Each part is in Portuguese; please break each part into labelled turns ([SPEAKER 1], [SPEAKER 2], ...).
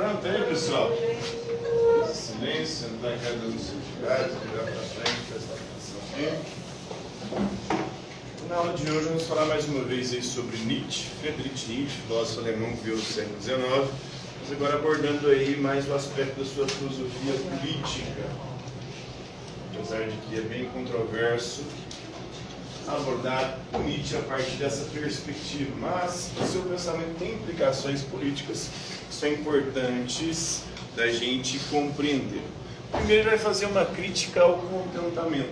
[SPEAKER 1] Pronto aí, pessoal. Silêncio, não está cada um dos seus lugares, virar para frente, prestar atenção aqui. Na aula de hoje vamos falar mais uma vez aí sobre Nietzsche, Friedrich Nietzsche, filósofo alemão que viveu no século XIX, mas agora abordando aí mais o aspecto da sua filosofia política. Apesar de que é bem controverso abordar Nietzsche a partir dessa perspectiva, mas o seu pensamento tem implicações políticas que são importantes da gente compreender. Primeiro ele vai fazer uma crítica ao contentamento.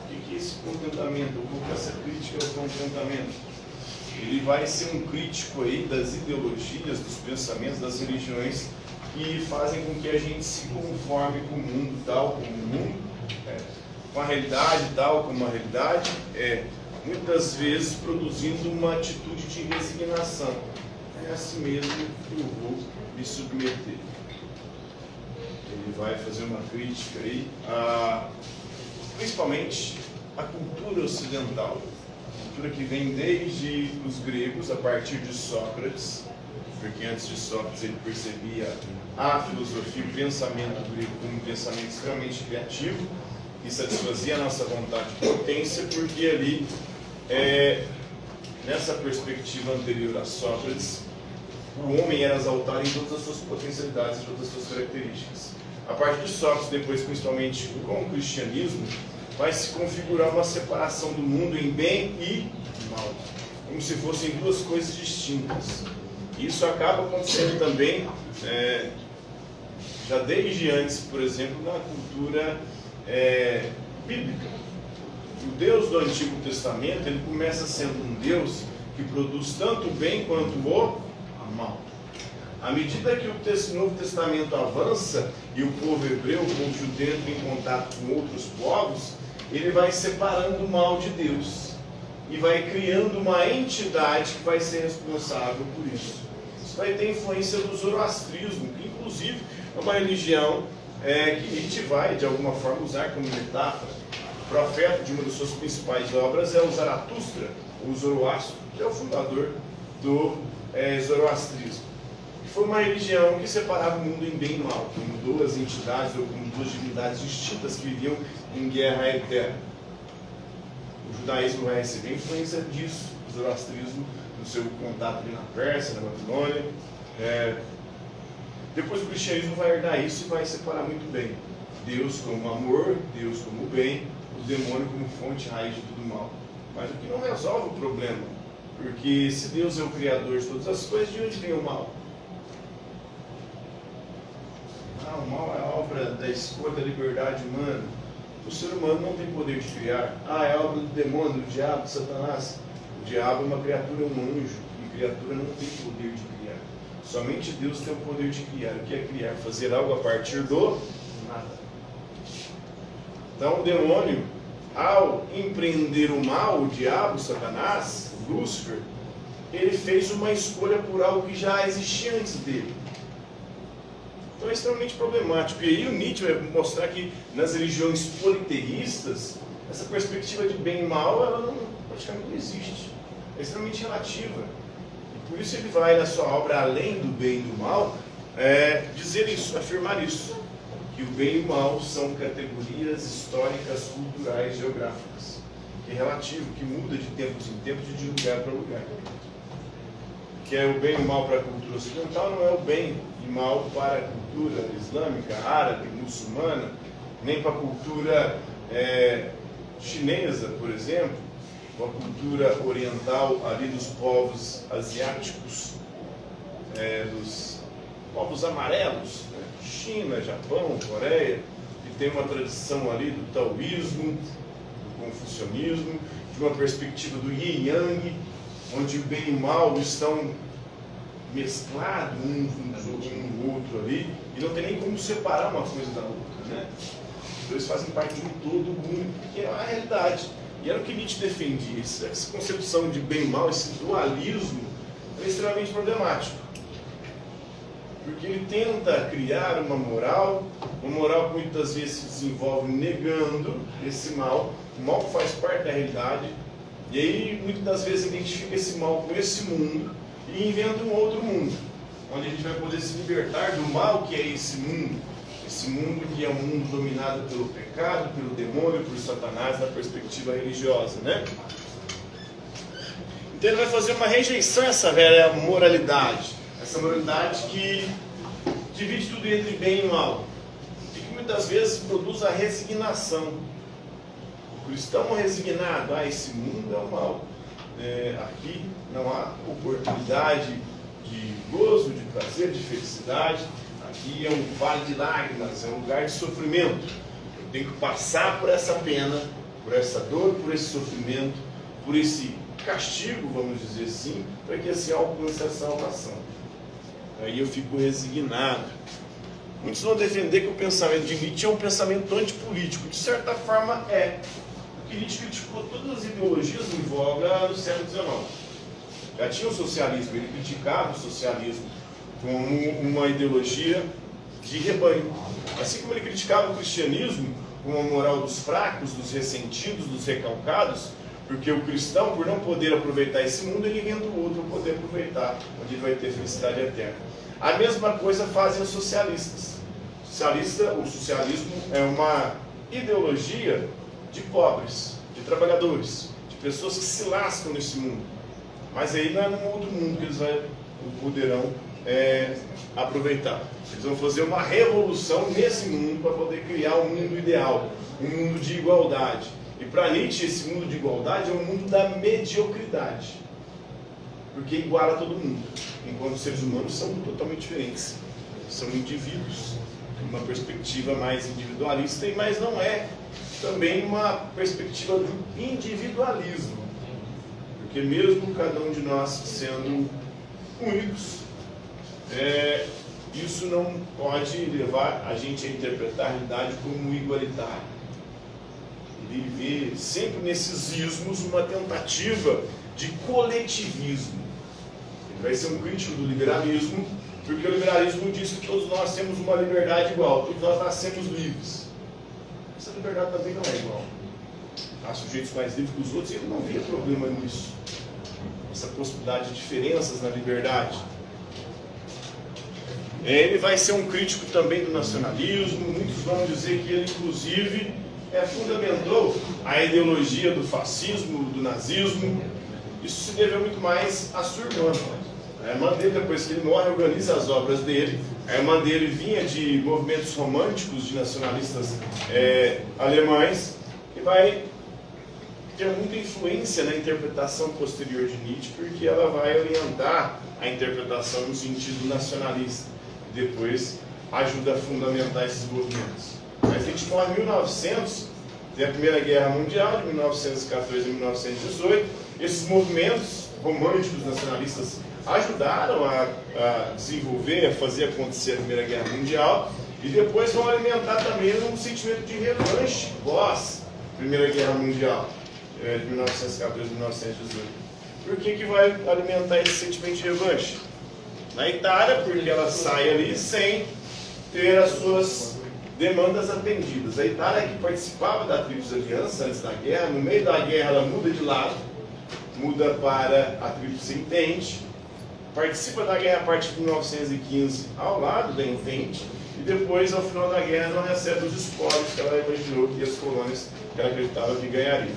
[SPEAKER 1] O que é esse contentamento? O que é essa crítica ao contentamento? Ele vai ser um crítico aí das ideologias, dos pensamentos, das religiões que fazem com que a gente se conforme com o mundo tal como o mundo é, com a realidade tal como a realidade é, muitas vezes produzindo uma atitude de resignação. É assim mesmo que eu vou me submeter. Ele vai fazer uma crítica aí principalmente à cultura ocidental, cultura que vem desde os gregos, a partir de Sócrates, porque antes de Sócrates ele percebia a filosofia, o pensamento grego como um pensamento extremamente criativo, que satisfazia a nossa vontade de potência, porque ali, nessa perspectiva anterior a Sócrates, o homem era exaltado em todas as suas potencialidades e todas as suas características. A partir de Sócrates, depois principalmente com o cristianismo, vai se configurar uma separação do mundo em bem e mal, como se fossem duas coisas distintas. Isso acaba acontecendo também, já desde antes, por exemplo, na cultura bíblica. O Deus do Antigo Testamento, ele começa sendo um Deus que produz tanto o bem quanto o mal. À medida que o Novo Testamento avança e o povo hebreu, o povo judeu entra em contato com outros povos, ele vai separando o mal de Deus e vai criando uma entidade que vai ser responsável por isso. Isso vai ter influência do zoroastrismo, que inclusive é uma religião que Nietzsche vai, de alguma forma, usar como metáfora. O profeta de uma das suas principais obras é o Zaratustra, o Zoroastro, que é o fundador do zoroastrismo. Foi uma religião que separava o mundo em bem e mal, como duas entidades ou como duas divindades distintas que viviam em guerra eterna. O judaísmo vai receber influência disso, o zoroastrismo, no seu contato ali na Pérsia, na Babilônia. Depois o cristianismo vai herdar isso e vai separar muito bem. Deus como amor, Deus como bem, o demônio como fonte e raiz de tudo mal. Mas o que não resolve o problema, porque se Deus é o criador de todas as coisas, de onde vem o mal? O mal é a obra da escolha da liberdade humana. O ser humano não tem poder de criar. É a obra do demônio, do diabo, do Satanás. O diabo é uma criatura, um anjo, e criatura não tem poder de criar. Somente Deus tem o poder de criar. O que é criar? Fazer algo a partir do nada. Então o demônio, ao empreender o mal, o diabo, o Satanás, o Lúcifer, ele fez uma escolha por algo que já existia antes dele. Então é extremamente problemático. E aí o Nietzsche vai mostrar que nas religiões politeístas, essa perspectiva de bem e mal, ela praticamente não existe. É extremamente relativa. E por isso ele vai, na sua obra, além do bem e do mal, dizer isso, afirmar isso. Que o bem e o mal são categorias históricas, culturais, geográficas. Que é relativo, que muda de tempos em tempos e de lugar para lugar. Que é o bem e o mal para a cultura ocidental, não é o bem e mal para a cultura islâmica, árabe, muçulmana, nem para a cultura chinesa, por exemplo, ou a cultura oriental ali dos povos asiáticos, dos povos amarelos, né? China, Japão, Coreia, que tem uma tradição ali do taoísmo, do confucionismo, de uma perspectiva do yin yang, onde o bem e o mal estão mesclados um no outro ali, e não tem nem como separar uma coisa da outra, né? Então eles fazem parte de um todo único, que é a realidade. E era o que Nietzsche defendia. Essa concepção de bem e mal, esse dualismo, é extremamente problemático. Porque ele tenta criar uma moral que muitas vezes se desenvolve negando esse mal, o mal que faz parte da realidade. E aí, muitas das vezes, identifica esse mal com esse mundo e inventa um outro mundo. onde a gente vai poder se libertar do mal que é esse mundo que é um mundo dominado pelo pecado, pelo demônio, por Satanás, na perspectiva religiosa, né? Então ele vai fazer uma rejeição a essa velha moralidade, essa moralidade que divide tudo entre bem e mal, e que muitas vezes produz a resignação. O cristão resignado, esse mundo é o mal, aqui não há oportunidade de gozo, de prazer, de felicidade, aqui é um vale de lágrimas, é um lugar de sofrimento. Eu tenho que passar por essa pena, por essa dor, por esse sofrimento, por esse castigo, vamos dizer assim, para que assim alcance a salvação. Aí eu fico resignado. Muitos vão defender que o pensamento de Nietzsche é um pensamento antipolítico. De certa forma é. Porque Nietzsche criticou todas as ideologias em voga no século XIX. Já tinha o socialismo, ele criticava o socialismo como uma ideologia de rebanho. Assim como ele criticava o cristianismo como a moral dos fracos, dos ressentidos, dos recalcados, porque o cristão, por não poder aproveitar esse mundo, ele inventa o outro para poder aproveitar, onde ele vai ter felicidade eterna. A mesma coisa fazem os socialistas. O socialismo é uma ideologia de pobres, de trabalhadores, de pessoas que se lascam nesse mundo. Mas aí não é num outro mundo que eles poderão aproveitar. Eles vão fazer uma revolução nesse mundo para poder criar um mundo ideal, um mundo de igualdade. E para Nietzsche, esse mundo de igualdade é um mundo da mediocridade, porque iguala todo mundo, enquanto os seres humanos são totalmente diferentes, são indivíduos, uma perspectiva mais individualista, mas não é também uma perspectiva do individualismo, porque mesmo cada um de nós sendo únicos, isso não pode levar a gente a interpretar a realidade como igualitária. Ele vê sempre nesses ismos uma tentativa de coletivismo. Ele vai ser um crítico do liberalismo, porque o liberalismo diz que todos nós temos uma liberdade igual, todos nós nascemos livres. Essa liberdade também não é igual. Há sujeitos mais livres que os outros e ele não via problema nisso. Essa possibilidade de diferenças na liberdade. Ele vai ser um crítico também do nacionalismo. Muitos vão dizer que ele, inclusive, fundamentou a ideologia do fascismo, do nazismo. Isso se deveu muito mais à sua irmã. A irmã dele, depois que ele morre, organiza as obras dele. A irmã dele vinha de movimentos românticos, de nacionalistas alemães, e vai ter muita influência na interpretação posterior de Nietzsche, porque ela vai orientar a interpretação no sentido nacionalista. Depois ajuda a fundamentar esses movimentos. Mas Nietzsche morre em 1900, tem a Primeira Guerra Mundial, de 1914 a 1918. Esses movimentos românticos nacionalistas ajudaram a desenvolver, a fazer acontecer a Primeira Guerra Mundial, e depois vão alimentar também um sentimento de revanche pós Primeira Guerra Mundial, de 1914 a 1918. Por que vai alimentar esse sentimento de revanche? Na Itália, porque ela sai ali sem ter as suas demandas atendidas. A Itália, que participava da Tríplice Aliança antes da guerra, no meio da guerra ela muda de lado, muda para a Tríplice Entente, participa da guerra a partir de 1915 ao lado da Entente, e depois, ao final da guerra, não recebe os espólios que ela imaginou que as colônias que ela acreditava que ganhariam.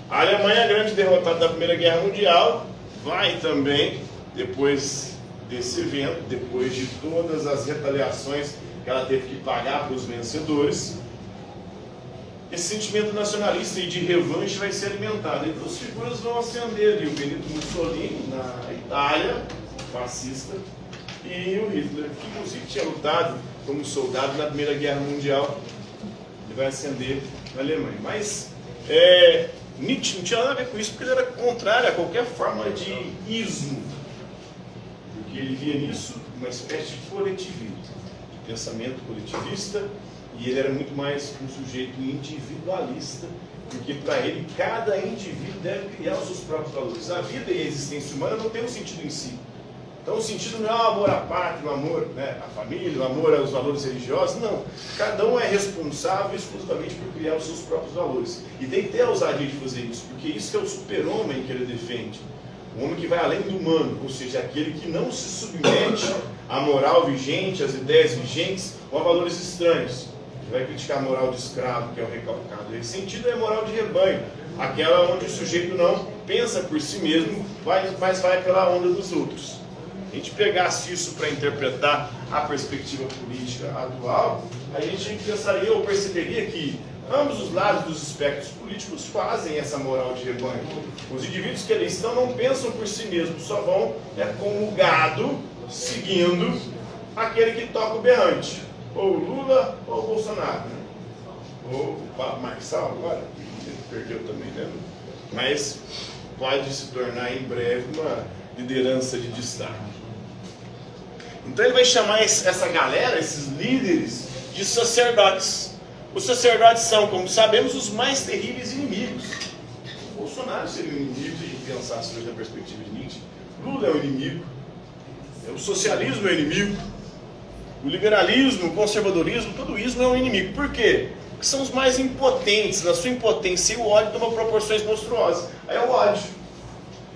[SPEAKER 1] A Alemanha, grande derrotada da Primeira Guerra Mundial, vai também, depois desse evento, depois de todas as retaliações que ela teve que pagar para os vencedores, esse sentimento nacionalista e de revanche vai ser alimentado. E duas figuras vão ascender ali, o Benito Mussolini, na Itália, fascista, e o Hitler, que inclusive tinha lutado como soldado na Primeira Guerra Mundial, ele vai ascender na Alemanha. Mas Nietzsche não tinha nada a ver com isso, porque ele era contrário a qualquer forma de ismo, porque ele via nisso uma espécie de coletivismo, de pensamento coletivista, e ele era muito mais um sujeito individualista, porque para ele cada indivíduo deve criar os seus próprios valores. A vida e a existência humana não tem um sentido em si. Então o sentido não é o amor à pátria, o amor à família, o amor aos valores religiosos, não. Cada um é responsável exclusivamente por criar os seus próprios valores. E tem que ter a ousadia de fazer isso, porque isso é o super-homem que ele defende. O homem que vai além do humano, ou seja, aquele que não se submete à moral vigente, às ideias vigentes ou a valores estranhos. Ele vai criticar a moral de escravo, que é o recalcado. Nesse sentido é a moral de rebanho, aquela onde o sujeito não pensa por si mesmo, mas vai pela onda dos outros. A gente pegasse isso para interpretar a perspectiva política atual, a gente pensaria ou perceberia que ambos os lados dos espectros políticos fazem essa moral de rebanho. Os indivíduos que ali estão não pensam por si mesmos, só vão como gado seguindo aquele que toca o berrante, ou Lula ou Bolsonaro, né? Ou o Pablo Marçal agora, ele perdeu também, né? Mas pode se tornar em breve uma liderança de destaque. Então ele vai chamar essa galera, esses líderes, de sacerdotes. Os sacerdotes são, como sabemos, os mais terríveis inimigos. O Bolsonaro seria um inimigo, se a gente pensasse hoje na perspectiva de Nietzsche. Lula é o inimigo. O socialismo é o inimigo. O liberalismo, o conservadorismo, tudo isso é um inimigo. Por quê? Porque são os mais impotentes. Na sua impotência, o ódio toma proporções monstruosas. Aí é o ódio.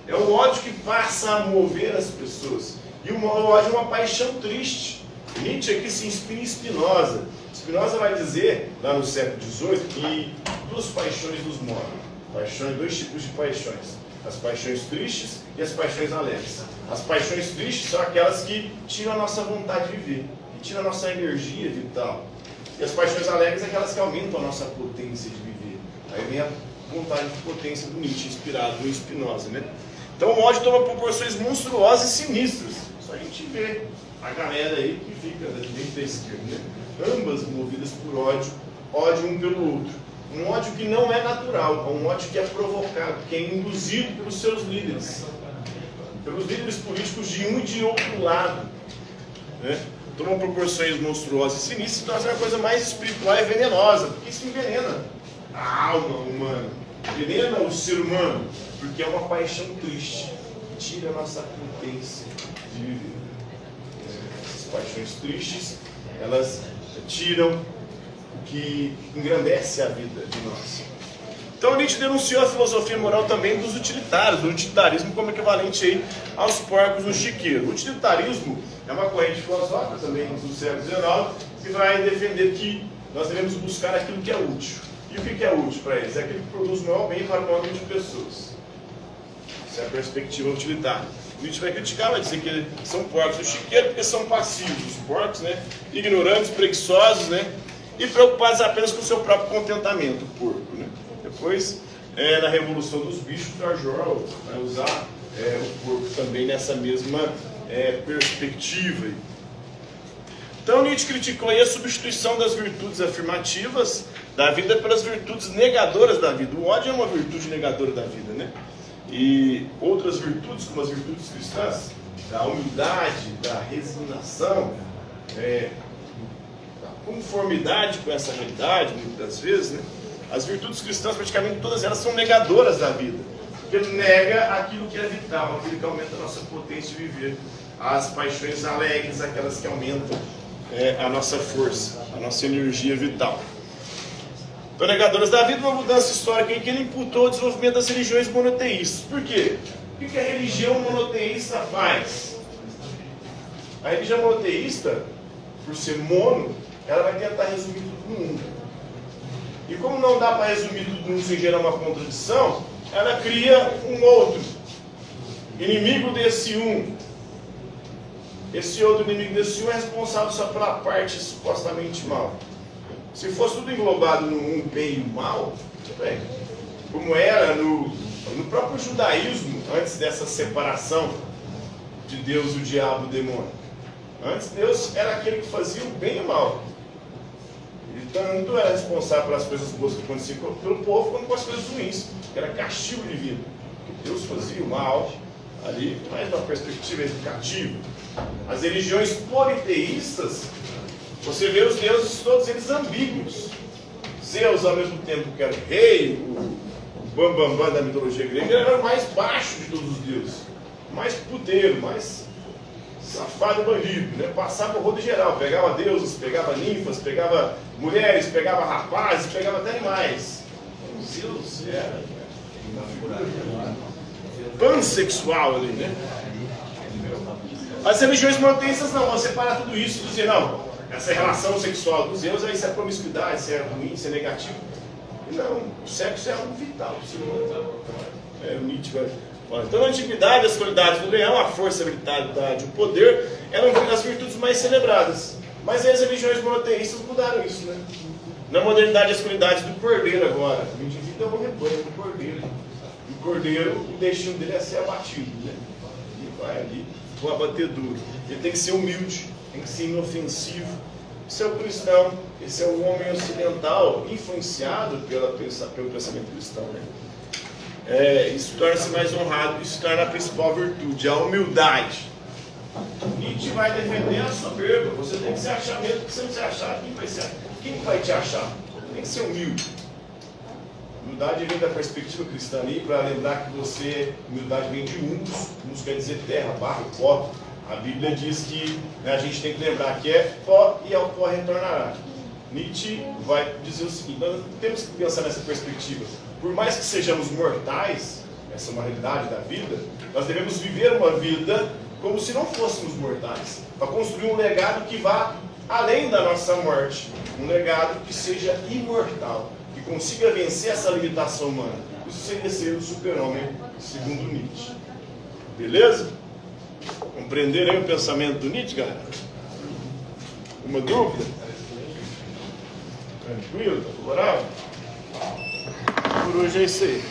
[SPEAKER 1] É o ódio que passa a mover as pessoas. E o ódio é uma paixão triste. Nietzsche aqui se inspira em Spinoza. Spinoza vai dizer, lá no século XVIII, que duas paixões nos movem. Dois tipos de paixões. As paixões tristes e as paixões alegres. As paixões tristes são aquelas que tiram a nossa vontade de viver, que tiram a nossa energia vital. E as paixões alegres são aquelas que aumentam a nossa potência de viver. Aí vem a vontade de potência do Nietzsche, inspirado no Spinoza, né? Então o ódio toma proporções monstruosas e sinistras. Só a gente vê a galera aí que fica da direita e da esquerda, né? Ambas movidas por ódio um pelo outro. Um ódio que não é natural, um ódio que é provocado, que é induzido pelos seus líderes. Pelos líderes políticos de um e de outro lado. Né? Tomam proporções monstruosas e sinistras, então essa é a coisa mais espiritual e venenosa, porque isso envenena a alma humana, envenena o ser humano, porque é uma paixão triste, que tira a nossa potência de viver. Essas paixões tristes, elas tiram o que engrandece a vida de nós. Então Nietzsche denunciou a filosofia moral também dos utilitários, do utilitarismo como equivalente aí aos porcos no chiqueiro. O utilitarismo é uma corrente filosófica também do século XIX que vai defender que nós devemos buscar aquilo que é útil. E o que é útil para eles? É aquilo que produz o maior bem para o maior número de pessoas. Essa é a perspectiva utilitária. Nietzsche vai criticar, vai dizer que são porcos no chiqueiro porque são passivos. Os porcos, né, ignorantes, preguiçosos, né, e preocupados apenas com o seu próprio contentamento, o porco, né. Depois, na Revolução dos Bichos, George Orwell vai usar o porco também nessa mesma perspectiva. Então Nietzsche criticou aí a substituição das virtudes afirmativas da vida pelas virtudes negadoras da vida. O ódio é uma virtude negadora da vida, né? E outras virtudes, como as virtudes cristãs, da humildade, da resignação, da conformidade com essa realidade, muitas das vezes, né? As virtudes cristãs, praticamente todas elas são negadoras da vida, porque nega aquilo que é vital, aquilo que aumenta a nossa potência de viver. As paixões alegres, aquelas que aumentam a nossa força, a nossa energia vital. Então, negadoras da vida, uma mudança histórica em que ele imputou o desenvolvimento das religiões monoteístas. Por quê? O que a religião monoteísta faz? A religião monoteísta, por ser mono, ela vai tentar resumir tudo no um. E como não dá para resumir tudo num sem gerar uma contradição, ela cria um outro inimigo desse um. Esse outro inimigo desse um é responsável só pela parte supostamente mal. Se fosse tudo englobado no um bem e o mal, tudo bem. Como era no próprio judaísmo, antes dessa separação de Deus, o diabo e o demônio. Antes Deus era aquele que fazia o bem e o mal. Ele tanto era responsável pelas coisas boas que aconteciam pelo povo, quanto pelas coisas ruins, que era castigo divino. Deus fazia o mal ali, mais uma perspectiva educativa. As religiões politeístas, você vê os deuses todos eles ambíguos. Zeus, ao mesmo tempo que era o rei, o bambambam da mitologia grega, ele era o mais baixo de todos os deuses. Mais puteiro, mais safado e bandido, né? Passava o rodo geral, pegava deuses, pegava ninfas, pegava mulheres, pegava rapazes, pegava até animais. Zeus era uma figura pansexual ali, né? As religiões monoteístas não, vão separar tudo isso e dizer, não, essa relação sexual dos Deus, isso é promiscuidade, isso é ruim, isso é negativo. Não, o sexo é algo vital. O Nietzsche vai falar. Então, na antiguidade, as qualidades do leão, a força, a vitalidade, o poder, eram as virtudes mais celebradas. Mas aí as religiões monoteístas mudaram isso, né? Na modernidade, as qualidades do cordeiro agora. O indivíduo é um rebanho do cordeiro. E o cordeiro, o destino dele é ser abatido, né? Ele vai ali com abatedouro. Ele tem que ser humilde, tem que ser inofensivo. Esse é o cristão, esse é o homem ocidental, influenciado pelo pensamento cristão, né? Isso torna-se mais honrado, isso torna a principal virtude, a humildade. Nietzsche vai defender a soberba. Você tem que se achar mesmo, porque se você não se achar, quem vai te achar? Tem que ser humilde. Humildade vem da perspectiva cristã ali, para lembrar que humildade vem de humus. Humus quer dizer terra, barro, pó. A Bíblia diz que, né, a gente tem que lembrar que é pó e ao pó retornará. Nietzsche vai dizer o seguinte: nós temos que pensar nessa perspectiva. Por mais que sejamos mortais, essa é uma realidade da vida, nós devemos viver uma vida como se não fôssemos mortais, para construir um legado que vá além da nossa morte, um legado que seja imortal, que consiga vencer essa limitação humana. Isso seria ser o super-homem, segundo Nietzsche. Beleza? Compreenderam aí o pensamento do Nietzsche, galera? Uma dúvida? Tranquilo? Tá favorável? Por hoje é isso aí.